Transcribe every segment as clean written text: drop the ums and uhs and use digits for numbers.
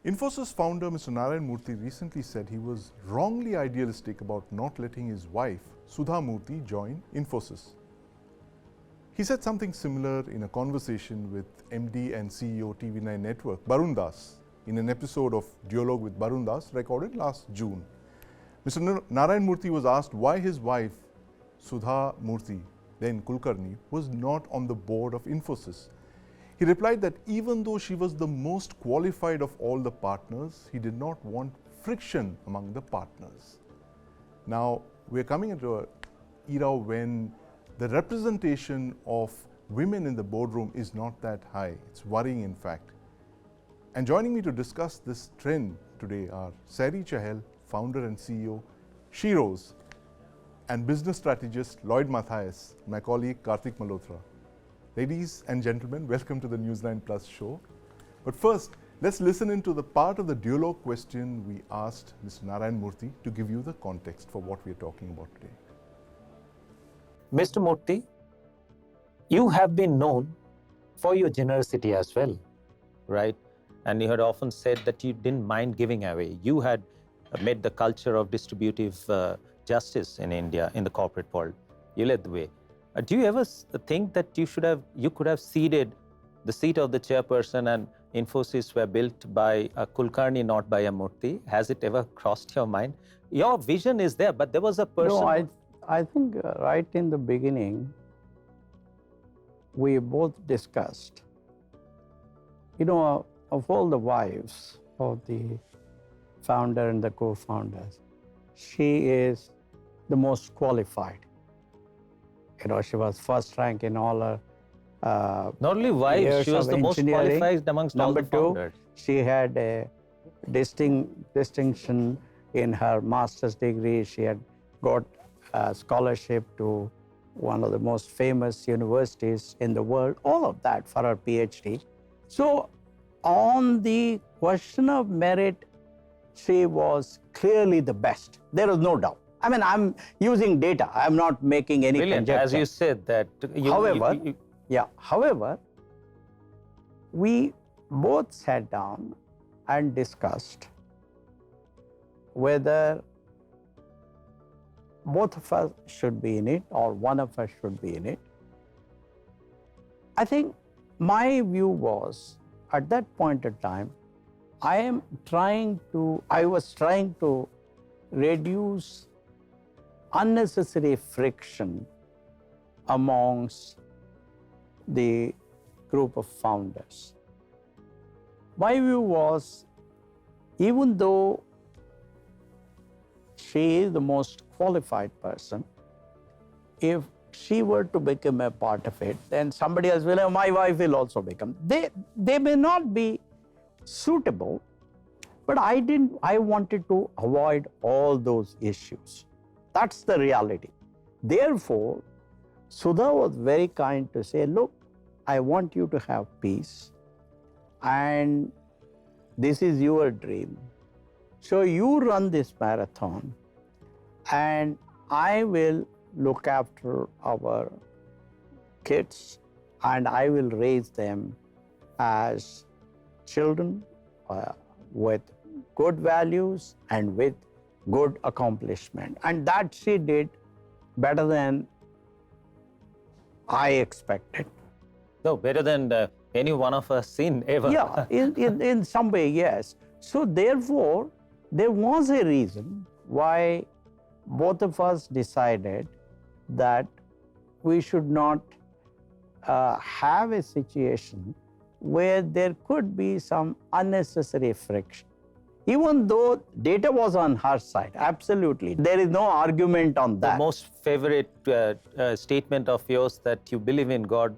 Infosys founder Mr. Narayana Murthy recently said he was wrongly idealistic about not letting his wife, Sudha Murty, join Infosys. He said something similar in a conversation with MD and CEO TV9 Network, Barun Das, in an episode of Dialogue with Barun Das recorded last June. Mr. Narayana Murthy was asked why his wife, Sudha Murty, then Kulkarni, was not on the board of Infosys. He replied that even though she was the most qualified of all the partners, he did not want friction among the partners. Now, we are coming into an era when the representation of women in the boardroom is not that high. It's worrying, in fact. And joining me to discuss this trend today are Sairee Chahal, founder and CEO, Sheroes, and business strategist Lloyd Mathias, my colleague Kartik Malhotra. Ladies and gentlemen, welcome to the News9 Plus Show. But first, let's listen into the part of the dialogue question we asked Mr. Narayana Murthy to give you the context for what we are talking about today. Mr. Murthy, you have been known for your generosity as well, right? And you had often said that you didn't mind giving away. You had made the culture of distributive justice in India, in the corporate world. You led the way. Do you ever think that you could have ceded the seat of the chairperson and Infosys were built by a Kulkarni, not by a Murthy? Has it ever crossed your mind? Your vision is there, but there was a person. No, I think right in the beginning, we both discussed, of all the wives of the founder and the co-founders, she is the most qualified. She was first rank in all her not only wives, she was the most qualified amongst all the founders. Number two, she had a distinction in her master's degree. She had got a scholarship to one of the most famous universities in the world, all of that for her PhD. So on the question of merit, she was clearly the best. There was no doubt. I mean, I'm using data. I'm not making any conjecture. As you said that. However, we both sat down and discussed whether both of us should be in it or one of us should be in it. I think my view was, at that point in time, I was trying to reduce unnecessary friction amongst the group of founders. My view was, even though she is the most qualified person, if she were to become a part of it, then somebody else will, my wife will also become. They may not be suitable, but I wanted to avoid all those issues. That's the reality. Therefore, Sudha was very kind to say, look, I want you to have peace, and this is your dream. So you run this marathon, and I will look after our kids, and I will raise them as children with good values and with good accomplishment. And that she did better than I expected. No, better than any one of us seen ever. Yeah, in some way, yes. So therefore, there was a reason why both of us decided that we should not have a situation where there could be some unnecessary friction. Even though data was on her side, absolutely. There is no argument on that. The most favorite statement of yours that you believe in God,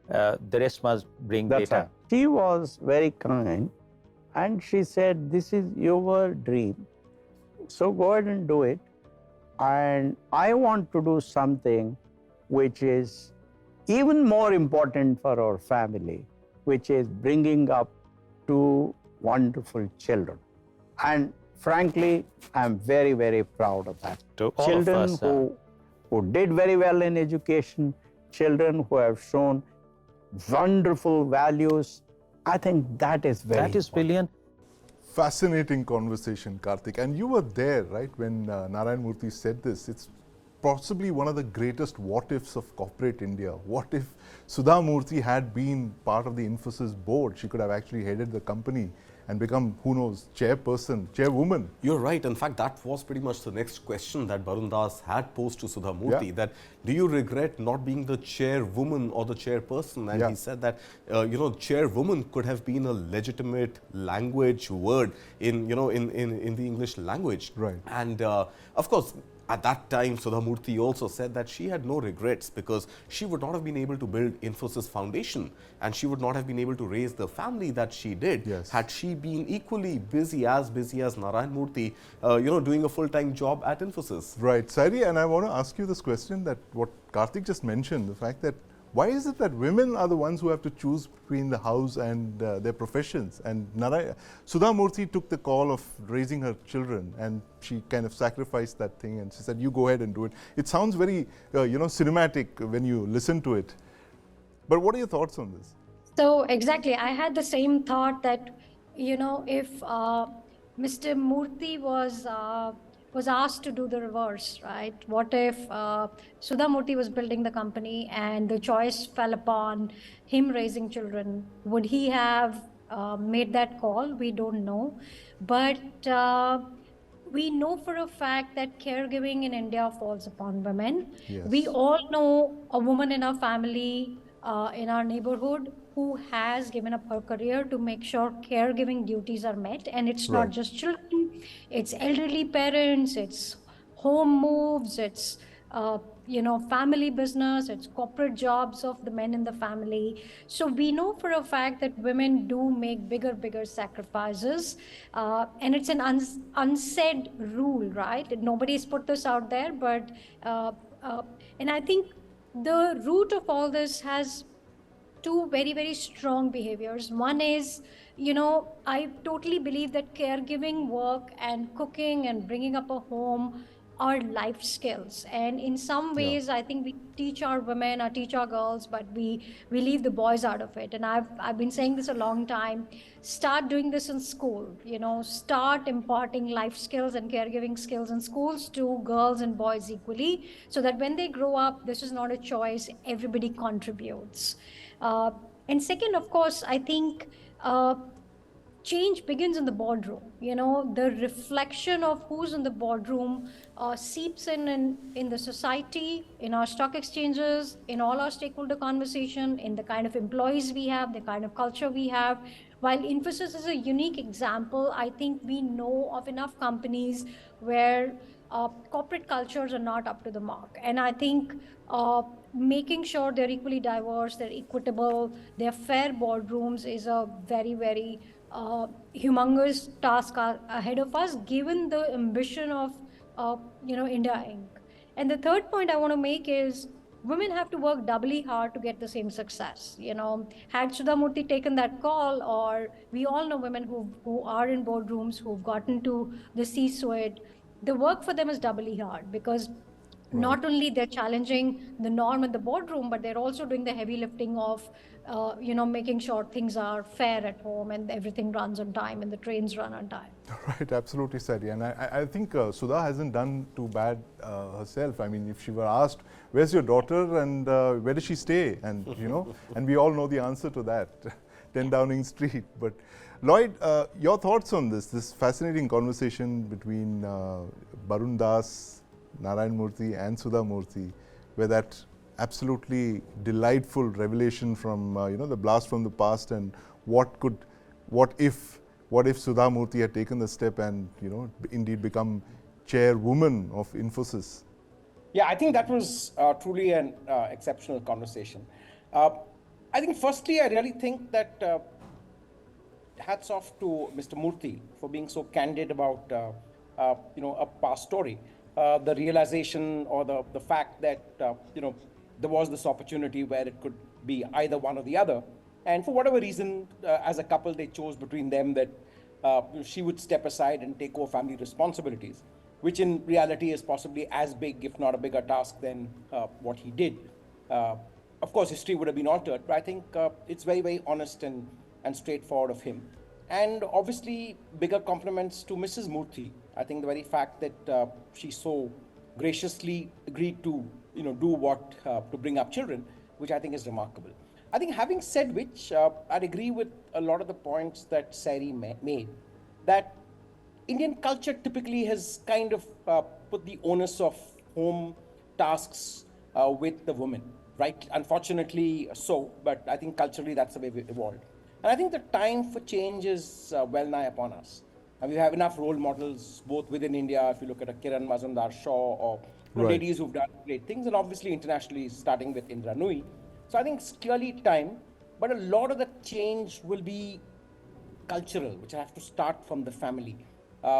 the rest must bring That's data. right. She was very kind, and she said, this is your dream, so go ahead and do it. And I want to do something which is even more important for our family, which is bringing up two wonderful children. And frankly, I'm very, very proud of that. To all Children of us, who did very well in education, children who have shown wonderful values. I think that is very That is important. brilliant. fascinating conversation, Kartik. And you were there, right, when Narayana Murthy said this. It's possibly one of the greatest what-ifs of corporate India. What if Sudha Murty had been part of the Infosys board? She could have actually headed the company and become, who knows, chairwoman. You're right. In fact, that was pretty much the next question that Barun Das had posed to Sudha Murty, that do you regret not being the chairwoman or the chairperson? And he said that, chairwoman could have been a legitimate language word in the English language. Right. And of course, at that time, Sudha Murty also said that she had no regrets because she would not have been able to build Infosys Foundation and she would not have been able to raise the family that she did had she been equally busy as Narayana Murthy, doing a full-time job at Infosys. Right. Sairee, and I want to ask you this question, that what Kartik just mentioned, the fact that why is it that women are the ones who have to choose between the house and their professions? And Sudha Murty took the call of raising her children and she kind of sacrificed that thing and she said, you go ahead and do it. It sounds very, cinematic when you listen to it. But what are your thoughts on this? So exactly, I had the same thought that, if Mr. Murthy was asked to do the reverse, right? What if Sudha Murty was building the company and the choice fell upon him raising children? Would he have made that call? We don't know. But we know for a fact that caregiving in India falls upon women. Yes. We all know a woman in our family, in our neighborhood, who has given up her career to make sure caregiving duties are met. And it's not just children, it's elderly parents, it's home moves, it's family business, it's corporate jobs of the men in the family. So we know for a fact that women do make bigger sacrifices. And it's an unsaid rule, right? Nobody's put this out there, but, and I think the root of all this has two very strong behaviors. One is, I totally believe that caregiving work and cooking and bringing up a home are life skills. And in some ways, I think we teach our women or teach our girls, but we leave the boys out of it. And I've been saying this a long time. Start doing this in school, start imparting life skills and caregiving skills in schools to girls and boys equally, so that when they grow up, this is not a choice, everybody contributes. And second, of course, I think change begins in the boardroom. The reflection of who's in the boardroom seeps in the society, in our stock exchanges, in all our stakeholder conversation, in the kind of employees we have, the kind of culture we have. While Infosys is a unique example, I think we know of enough companies where corporate cultures are not up to the mark. And I think making sure they're equally diverse, they're equitable, they're fair boardrooms is a very humongous task ahead of us, given the ambition of India Inc. And the third point I want to make is women have to work doubly hard to get the same success. Had Sudha Murty taken that call, or we all know women who are in boardrooms, who've gotten to the C-suite, the work for them is doubly hard because not only they're challenging the norm in the boardroom, but they're also doing the heavy lifting of, making sure things are fair at home and everything runs on time and the trains run on time. Right, absolutely, Sairee. And I think Sudha hasn't done too bad herself. I mean, if she were asked, where's your daughter and where does she stay? And, and we all know the answer to that, 10 Downing Street. But Lloyd, your thoughts on this fascinating conversation between Barun Das, Narayana Murthy and Sudha Murty, where that absolutely delightful revelation from the blast from the past, and what if Sudha Murty had taken the step and indeed become chairwoman of Infosys. Yeah, I think that was truly an exceptional conversation. I think firstly, I really think that hats off to Mr. Murthy for being so candid about a past story. The realization or the fact that there was this opportunity where it could be either one or the other, and for whatever reason, as a couple, they chose between them that she would step aside and take over family responsibilities, which in reality is possibly as big, if not a bigger task than what he did. Of course, history would have been altered, but I think it's very honest and straightforward of him. And obviously, bigger compliments to Mrs. Murthy. I think the very fact that she so graciously agreed to, do what to bring up children, which I think is remarkable. I think, having said which, I'd agree with a lot of the points that Sairee made. That Indian culture typically has kind of put the onus of home tasks with the woman, right? Unfortunately, so, but I think culturally that's the way we've evolved. And I think the time for change is well nigh upon us. And we have enough role models both within India, if you look at a Kiran Mazumdar-Shaw or ladies who've done great things, and obviously internationally, starting with Indra Nui. So I think it's clearly time, but a lot of the change will be cultural, which have to start from the family,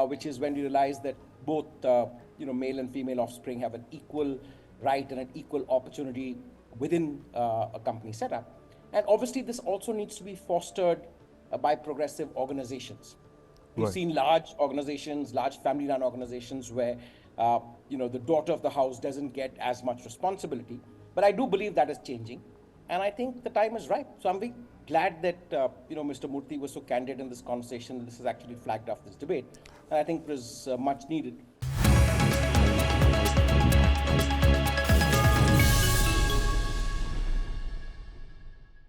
which is when you realize that both male and female offspring have an equal right and an equal opportunity within a company setup. And obviously, this also needs to be fostered by progressive organizations. We've seen large organizations, large family-run organizations where the daughter of the house doesn't get as much responsibility. But I do believe that is changing, and I think the time is ripe. So I'm very glad that Mr. Murthy was so candid in this conversation. This has actually flagged off this debate, and I think it was much needed.